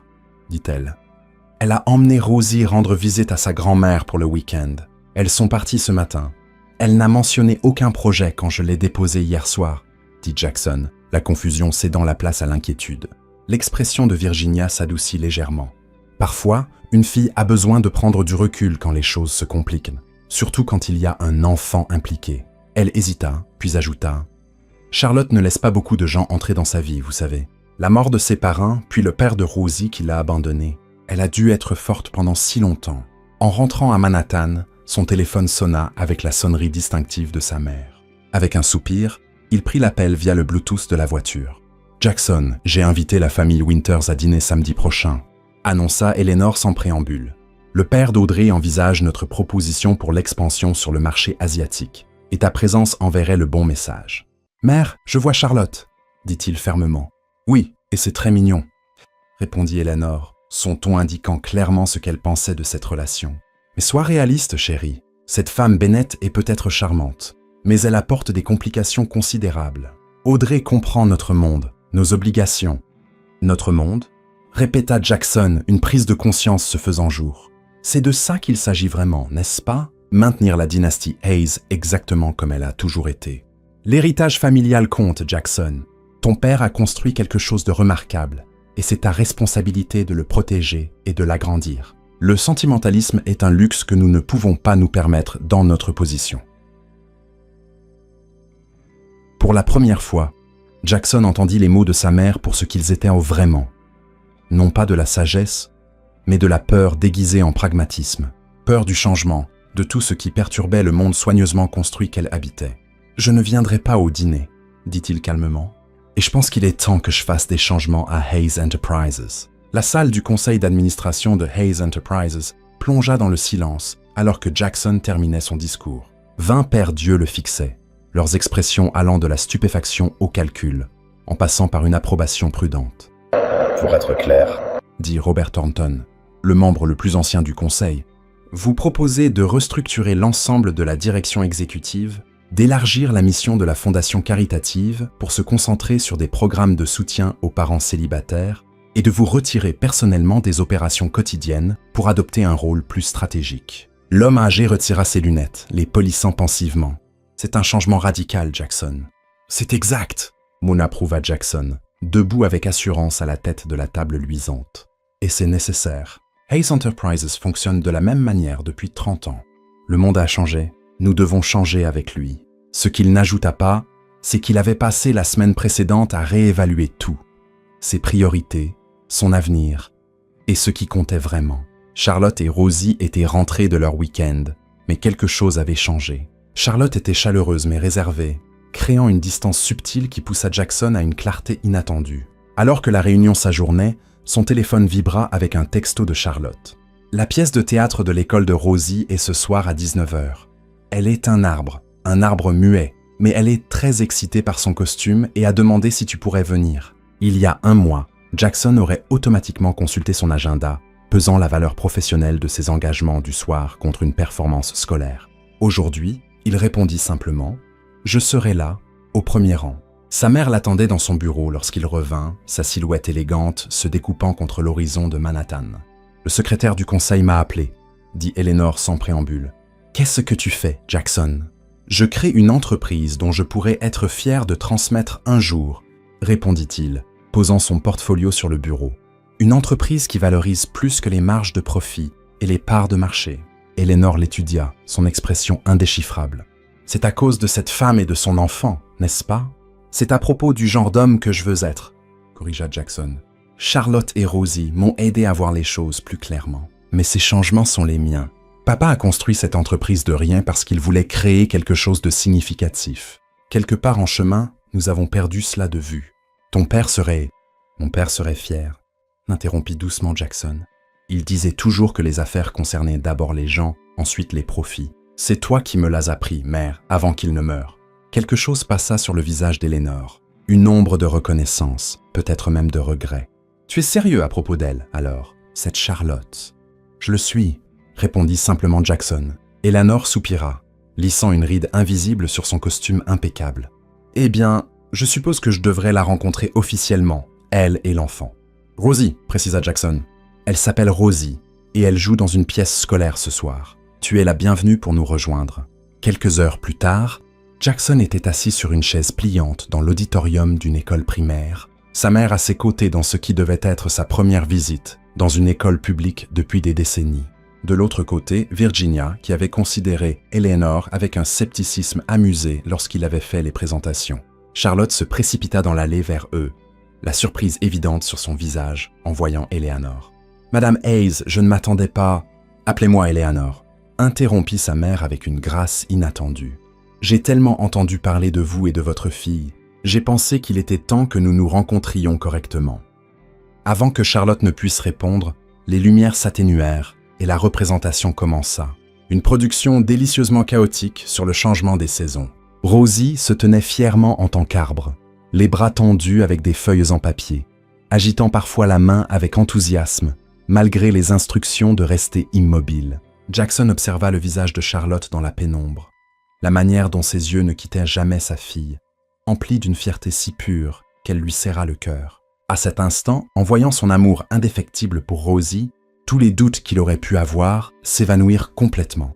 dit-elle. « Elle a emmené Rosie rendre visite à sa grand-mère pour le week-end. Elles sont parties ce matin. Elle n'a mentionné aucun projet quand je l'ai déposée hier soir, » dit Jackson, la confusion cédant la place à l'inquiétude. L'expression de Virginia s'adoucit légèrement. Parfois, une fille a besoin de prendre du recul quand les choses se compliquent, surtout quand il y a un enfant impliqué. Elle hésita, puis ajouta « Charlotte ne laisse pas beaucoup de gens entrer dans sa vie, vous savez. La mort de ses parents, puis le père de Rosie qui l'a abandonnée. Elle a dû être forte pendant si longtemps. » En rentrant à Manhattan, son téléphone sonna avec la sonnerie distinctive de sa mère. Avec un soupir, il prit l'appel via le Bluetooth de la voiture. « Jackson, j'ai invité la famille Winters à dîner samedi prochain », annonça Eleanor sans préambule. « Le père d'Audrey envisage notre proposition pour l'expansion sur le marché asiatique, et ta présence enverrait le bon message. »« Mère, je vois Charlotte, » dit-il fermement. « Oui, et c'est très mignon, » répondit Eleanor, son ton indiquant clairement ce qu'elle pensait de cette relation. « Mais sois réaliste, chérie. Cette femme Bennett est peut-être charmante, mais elle apporte des complications considérables. Audrey comprend notre monde, nos obligations. »« Notre monde ?» répéta Jackson, une prise de conscience se faisant jour. « C'est de ça qu'il s'agit vraiment, n'est-ce pas? Maintenir la dynastie Hayes exactement comme elle a toujours été. L'héritage familial compte, Jackson. Ton père a construit quelque chose de remarquable, et c'est ta responsabilité de le protéger et de l'agrandir. Le sentimentalisme est un luxe que nous ne pouvons pas nous permettre dans notre position. » Pour la première fois, Jackson entendit les mots de sa mère pour ce qu'ils étaient vraiment. Non pas de la sagesse, mais de la peur déguisée en pragmatisme. Peur du changement, de tout ce qui perturbait le monde soigneusement construit qu'elle habitait. « Je ne viendrai pas au dîner, » dit-il calmement. « Et je pense qu'il est temps que je fasse des changements à Hayes Enterprises. » La salle du conseil d'administration de Hayes Enterprises plongea dans le silence alors que Jackson terminait son discours. 20 pères d'yeux le fixaient, leurs expressions allant de la stupéfaction au calcul, en passant par une approbation prudente. « Pour être clair, » dit Robert Thornton, le membre le plus ancien du conseil, « vous proposez de restructurer l'ensemble de la direction exécutive, d'élargir la mission de la fondation caritative pour se concentrer sur des programmes de soutien aux parents célibataires et de vous retirer personnellement des opérations quotidiennes pour adopter un rôle plus stratégique. » L'homme âgé retira ses lunettes, les polissant pensivement. « C'est un changement radical, Jackson. »« C'est exact !» approuva Jackson, debout avec assurance à la tête de la table luisante. « Et c'est nécessaire. Hayes Enterprises fonctionne de la même manière depuis 30 ans. Le monde a changé, nous devons changer avec lui. » Ce qu'il n'ajouta pas, c'est qu'il avait passé la semaine précédente à réévaluer tout. Ses priorités, son avenir, et ce qui comptait vraiment. Charlotte et Rosie étaient rentrées de leur week-end, mais quelque chose avait changé. Charlotte était chaleureuse mais réservée, créant une distance subtile qui poussa Jackson à une clarté inattendue. Alors que la réunion s'ajournait, son téléphone vibra avec un texto de Charlotte. « La pièce de théâtre de l'école de Rosie est ce soir à 19h. Elle est un arbre muet, mais elle est très excitée par son costume et a demandé si tu pourrais venir. » Il y a un mois, Jackson aurait automatiquement consulté son agenda, pesant la valeur professionnelle de ses engagements du soir contre une performance scolaire. Aujourd'hui, il répondit simplement « Je serai là, au premier rang. » Sa mère l'attendait dans son bureau lorsqu'il revint, sa silhouette élégante se découpant contre l'horizon de Manhattan. « Le secrétaire du conseil m'a appelé, » dit Eleanor sans préambule. « Qu'est-ce que tu fais, Jackson ? » « Je crée une entreprise dont je pourrais être fier de transmettre un jour, » répondit-il, posant son portfolio sur le bureau. « Une entreprise qui valorise plus que les marges de profit et les parts de marché. » Eleanor l'étudia, son expression indéchiffrable. « C'est à cause de cette femme et de son enfant, n'est-ce pas ? C'est à propos du genre d'homme que je veux être, » corrigea Jackson. « Charlotte et Rosie m'ont aidé à voir les choses plus clairement. Mais ces changements sont les miens. Papa a construit cette entreprise de rien parce qu'il voulait créer quelque chose de significatif. Quelque part en chemin, nous avons perdu cela de vue. Ton père serait... » « Mon père serait fier, » interrompit doucement Jackson. « Il disait toujours que les affaires concernaient d'abord les gens, ensuite les profits. C'est toi qui me l'as appris, mère, avant qu'il ne meure. Quelque chose passa sur le visage d'Eleanor. Une ombre de reconnaissance, peut-être même de regret. Tu es sérieux à propos d'elle, alors, cette Charlotte? Je le suis, répondit simplement Jackson. Eleanor soupira, lissant une ride invisible sur son costume impeccable. Eh bien, je suppose que je devrais la rencontrer officiellement, elle et l'enfant. Rosie, précisa Jackson. Elle s'appelle Rosie, et elle joue dans une pièce scolaire ce soir. Tu es la bienvenue pour nous rejoindre. Quelques heures plus tard, Jackson était assis sur une chaise pliante dans l'auditorium d'une école primaire, sa mère à ses côtés dans ce qui devait être sa première visite dans une école publique depuis des décennies. De l'autre côté, Virginia, qui avait considéré Eleanor avec un scepticisme amusé lorsqu'il avait fait les présentations. Charlotte se précipita dans l'allée vers eux, la surprise évidente sur son visage en voyant Eleanor. « Madame Hayes, je ne m'attendais pas... »« Appelez-moi Eleanor. » interrompit sa mère avec une grâce inattendue. « J'ai tellement entendu parler de vous et de votre fille. J'ai pensé qu'il était temps que nous nous rencontrions correctement. » Avant que Charlotte ne puisse répondre, les lumières s'atténuèrent et la représentation commença. Une production délicieusement chaotique sur le changement des saisons. Rosie se tenait fièrement en tant qu'arbre, les bras tendus avec des feuilles en papier, agitant parfois la main avec enthousiasme, malgré les instructions de rester immobile. Jackson observa le visage de Charlotte dans la pénombre, la manière dont ses yeux ne quittaient jamais sa fille, emplie d'une fierté si pure qu'elle lui serra le cœur. À cet instant, en voyant son amour indéfectible pour Rosie, tous les doutes qu'il aurait pu avoir s'évanouirent complètement.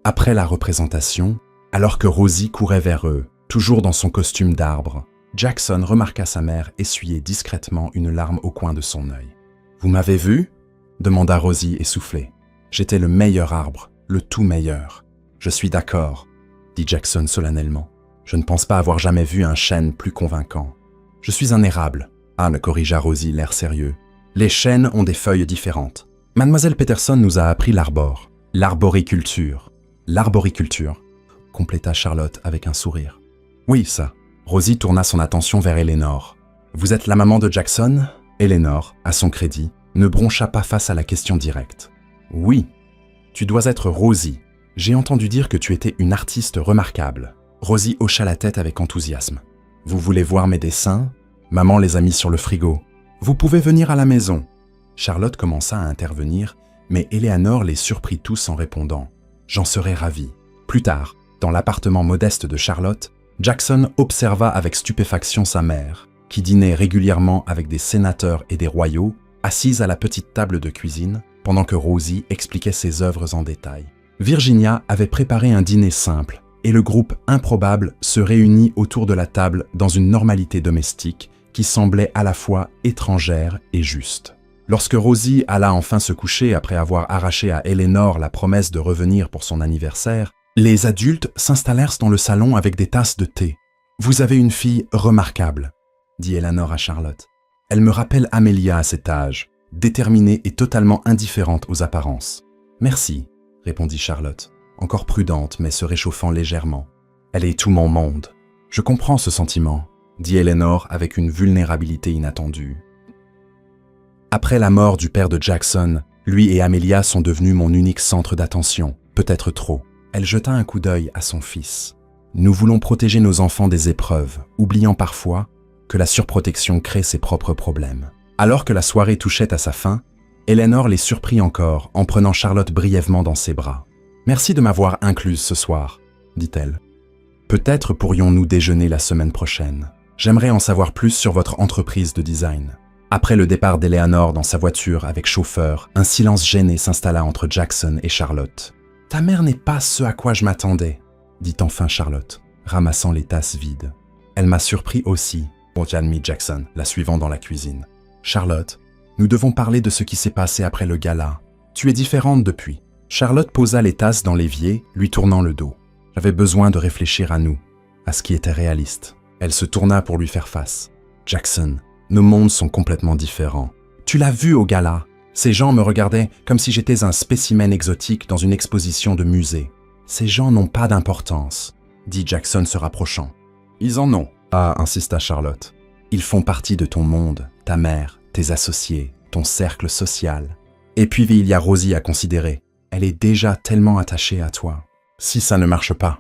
Après la représentation, alors que Rosie courait vers eux, toujours dans son costume d'arbre, Jackson remarqua sa mère essuyer discrètement une larme au coin de son œil. « Vous m'avez vu ?» demanda Rosie essoufflée. « J'étais le meilleur arbre, le tout meilleur. »« Je suis d'accord, » dit Jackson solennellement. « Je ne pense pas avoir jamais vu un chêne plus convaincant. Je suis un érable. » Anne corrigea Rosie, l'air sérieux. « Les chênes ont des feuilles différentes. Mademoiselle Peterson nous a appris l'arbore. L'arboriculture. »« L'arboriculture » compléta Charlotte avec un sourire. « Oui, ça. » Rosie tourna son attention vers Eleanor. « Vous êtes la maman de Jackson ?» Eleanor, à son crédit, ne broncha pas face à la question directe. « Oui. Tu dois être Rosie. J'ai entendu dire que tu étais une artiste remarquable. » Rosie hocha la tête avec enthousiasme. « Vous voulez voir mes dessins ? Maman les a mis sur le frigo. Vous pouvez venir à la maison. » Charlotte commença à intervenir, mais Eleanor les surprit tous en répondant « J'en serais ravi. » Plus tard, dans l'appartement modeste de Charlotte, Jackson observa avec stupéfaction sa mère, qui dînait régulièrement avec des sénateurs et des royaux, assise à la petite table de cuisine, pendant que Rosie expliquait ses œuvres en détail. Virginia avait préparé un dîner simple, et le groupe improbable se réunit autour de la table dans une normalité domestique qui semblait à la fois étrangère et juste. Lorsque Rosie alla enfin se coucher après avoir arraché à Eleanor la promesse de revenir pour son anniversaire, les adultes s'installèrent dans le salon avec des tasses de thé. « Vous avez une fille remarquable, » dit Eleanor à Charlotte. « Elle me rappelle Amelia à cet âge, déterminée et totalement indifférente aux apparences. »« Merci, » répondit Charlotte, encore prudente mais se réchauffant légèrement. « Elle est tout mon monde. »« Je comprends ce sentiment, » dit Eleanor avec une vulnérabilité inattendue. Après la mort du père de Jackson, lui et Amelia sont devenus mon unique centre d'attention, peut-être trop. Elle jeta un coup d'œil à son fils. Nous voulons protéger nos enfants des épreuves, oubliant parfois que la surprotection crée ses propres problèmes. Alors que la soirée touchait à sa fin, Eleanor les surprit encore en prenant Charlotte brièvement dans ses bras. « Merci de m'avoir incluse ce soir, » dit-elle. « Peut-être pourrions-nous déjeuner la semaine prochaine. J'aimerais en savoir plus sur votre entreprise de design. » Après le départ d'Eleanor dans sa voiture avec chauffeur, un silence gêné s'installa entre Jackson et Charlotte. « Ta mère n'est pas ce à quoi je m'attendais, » dit enfin Charlotte, ramassant les tasses vides. « Elle m'a surpris aussi, » admit Jackson, la suivant dans la cuisine. « Charlotte, nous devons parler de ce qui s'est passé après le gala. Tu es différente depuis. » Charlotte posa les tasses dans l'évier, lui tournant le dos. « J'avais besoin de réfléchir à nous, à ce qui était réaliste. » Elle se tourna pour lui faire face. « Jackson, nos mondes sont complètement différents. Tu l'as vu au gala. Ces gens me regardaient comme si j'étais un spécimen exotique dans une exposition de musée. Ces gens n'ont pas d'importance, » dit Jackson se rapprochant. « Ils en ont, » insista Charlotte. « Ils font partie de ton monde, ta mère, tes associés, ton cercle social. Et puis il y a Rosie à considérer. Elle est déjà tellement attachée à toi. Si ça ne marche pas.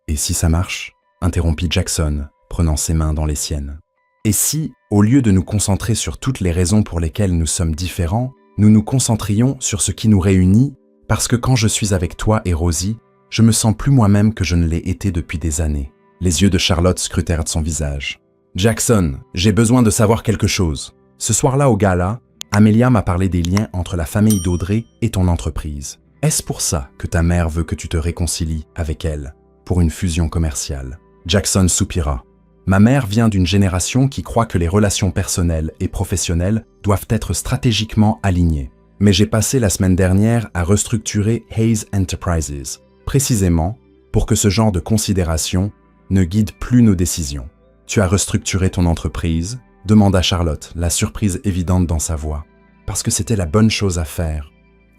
Et si ça marche? Interrompit Jackson, prenant ses mains dans les siennes. Et si, au lieu de nous concentrer sur toutes les raisons pour lesquelles nous sommes différents, nous nous concentrions sur ce qui nous réunit, parce que quand je suis avec toi et Rosie, je me sens plus moi-même que je ne l'ai été depuis des années. Les yeux de Charlotte scrutèrent son visage. Jackson, j'ai besoin de savoir quelque chose. Ce soir-là au gala, Amelia m'a parlé des liens entre la famille d'Audrey et ton entreprise. Est-ce pour ça que ta mère veut que tu te réconcilies avec elle, pour une fusion commerciale? Jackson soupira. Ma mère vient d'une génération qui croit que les relations personnelles et professionnelles doivent être stratégiquement alignées. Mais j'ai passé la semaine dernière à restructurer Hayes Enterprises, précisément pour que ce genre de considération ne guide plus nos décisions. Tu as restructuré ton entreprise? Demanda Charlotte, la surprise évidente dans sa voix. Parce que c'était la bonne chose à faire,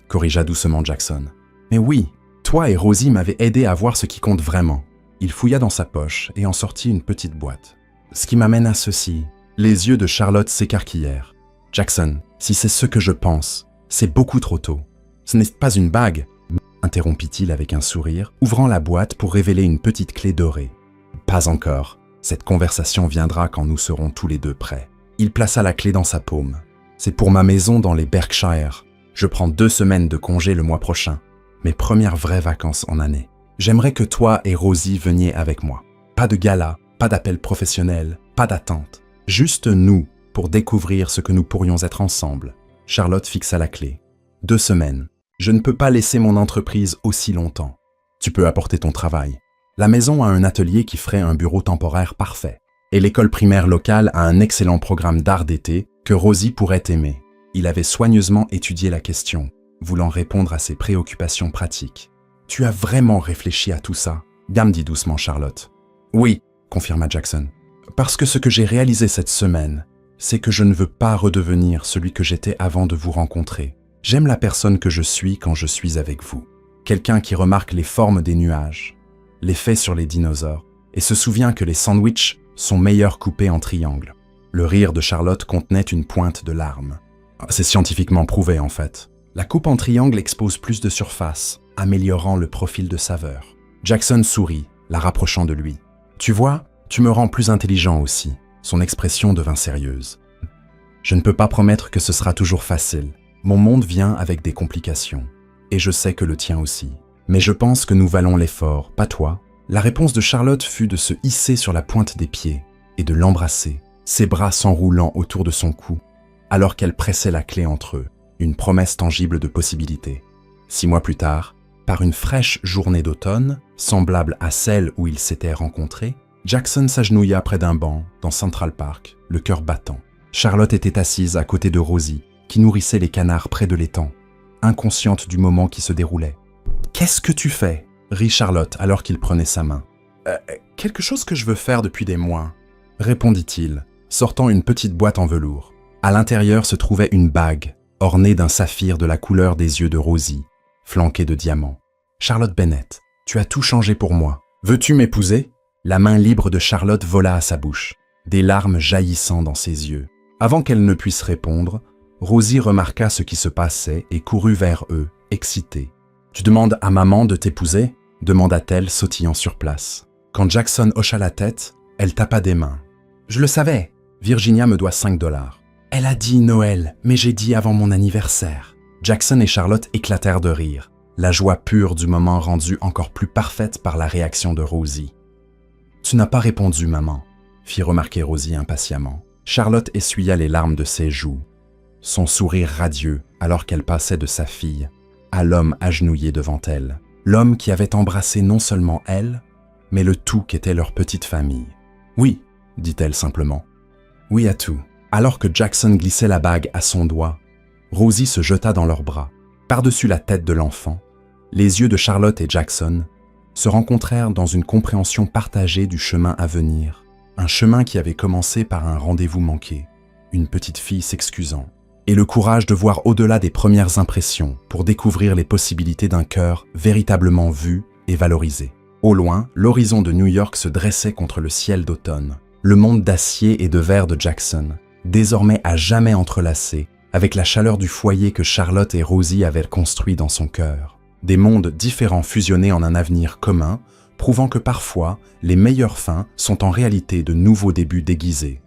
corrigea doucement Jackson. Mais oui, toi et Rosie m'avez aidé à voir ce qui compte vraiment. Il fouilla dans sa poche et en sortit une petite boîte. Ce qui m'amène à ceci. Les yeux de Charlotte s'écarquillèrent. Jackson, si c'est ce que je pense, c'est beaucoup trop tôt. Ce n'est pas une bague, interrompit-il avec un sourire, ouvrant la boîte pour révéler une petite clé dorée. Pas encore. Cette conversation viendra quand nous serons tous les deux prêts. Il plaça la clé dans sa paume. C'est pour ma maison dans les Berkshire. Je prends 2 semaines de congé le mois prochain. Mes premières vraies vacances en année. J'aimerais que toi et Rosie veniez avec moi. Pas de gala, pas d'appel professionnel, pas d'attente. Juste nous, pour découvrir ce que nous pourrions être ensemble. Charlotte fixa la clé. 2 semaines. Je ne peux pas laisser mon entreprise aussi longtemps. Tu peux apporter ton travail. La maison a un atelier qui ferait un bureau temporaire parfait. Et l'école primaire locale a un excellent programme d'art d'été que Rosie pourrait aimer. Il avait soigneusement étudié la question, voulant répondre à ses préoccupations pratiques. « Tu as vraiment réfléchi à tout ça ?» dit doucement Charlotte. « Oui, » confirma Jackson. « Parce que ce que j'ai réalisé cette semaine, c'est que je ne veux pas redevenir celui que j'étais avant de vous rencontrer. J'aime la personne que je suis quand je suis avec vous. Quelqu'un qui remarque les formes des nuages, l'effet sur les dinosaures, et se souvient que les sandwichs sont meilleurs coupés en triangle. » Le rire de Charlotte contenait une pointe de larmes. C'est scientifiquement prouvé en fait. La coupe en triangle expose plus de surface, améliorant le profil de saveur. Jackson sourit, la rapprochant de lui. « Tu vois, tu me rends plus intelligent aussi. » Son expression devint sérieuse. « Je ne peux pas promettre que ce sera toujours facile. Mon monde vient avec des complications. Et je sais que le tien aussi. Mais je pense que nous valons l'effort, pas toi. » La réponse de Charlotte fut de se hisser sur la pointe des pieds et de l'embrasser, ses bras s'enroulant autour de son cou, alors qu'elle pressait la clé entre eux, une promesse tangible de possibilités. 6 mois plus tard, par une fraîche journée d'automne, semblable à celle où ils s'étaient rencontrés, Jackson s'agenouilla près d'un banc dans Central Park, le cœur battant. Charlotte était assise à côté de Rosie, qui nourrissait les canards près de l'étang, inconsciente du moment qui se déroulait. « Qu'est-ce que tu fais ?» rit Charlotte alors qu'il prenait sa main. Quelque chose que je veux faire depuis des mois, répondit-il, sortant une petite boîte en velours. À l'intérieur se trouvait une bague, ornée d'un saphir de la couleur des yeux de Rosie, flanquée de diamants. Charlotte Bennett, tu as tout changé pour moi. Veux-tu m'épouser? La main libre de Charlotte vola à sa bouche, des larmes jaillissant dans ses yeux. Avant qu'elle ne puisse répondre, Rosie remarqua ce qui se passait et courut vers eux, excitée. « Tu demandes à maman de t'épouser ?» demanda-t-elle, sautillant sur place. Quand Jackson hocha la tête, elle tapa des mains. « Je le savais, Virginia me doit 5 $. Elle a dit Noël, mais j'ai dit avant mon anniversaire. » Jackson et Charlotte éclatèrent de rire, la joie pure du moment rendue encore plus parfaite par la réaction de Rosie. « Tu n'as pas répondu, maman, » fit remarquer Rosie impatiemment. Charlotte essuya les larmes de ses joues, son sourire radieux alors qu'elle passait de sa fille à l'homme agenouillé devant elle. L'homme qui avait embrassé non seulement elle, mais le tout qu'était leur petite famille. « Oui, » dit-elle simplement. « Oui à tout. » Alors que Jackson glissait la bague à son doigt, Rosie se jeta dans leurs bras. Par-dessus la tête de l'enfant, les yeux de Charlotte et Jackson se rencontrèrent dans une compréhension partagée du chemin à venir, un chemin qui avait commencé par un rendez-vous manqué, une petite fille s'excusant, et le courage de voir au-delà des premières impressions pour découvrir les possibilités d'un cœur véritablement vu et valorisé. Au loin, l'horizon de New York se dressait contre le ciel d'automne. Le monde d'acier et de verre de Jackson, désormais à jamais entrelacé, avec la chaleur du foyer que Charlotte et Rosie avaient construit dans son cœur. Des mondes différents fusionnés en un avenir commun, prouvant que parfois, les meilleures fins sont en réalité de nouveaux débuts déguisés.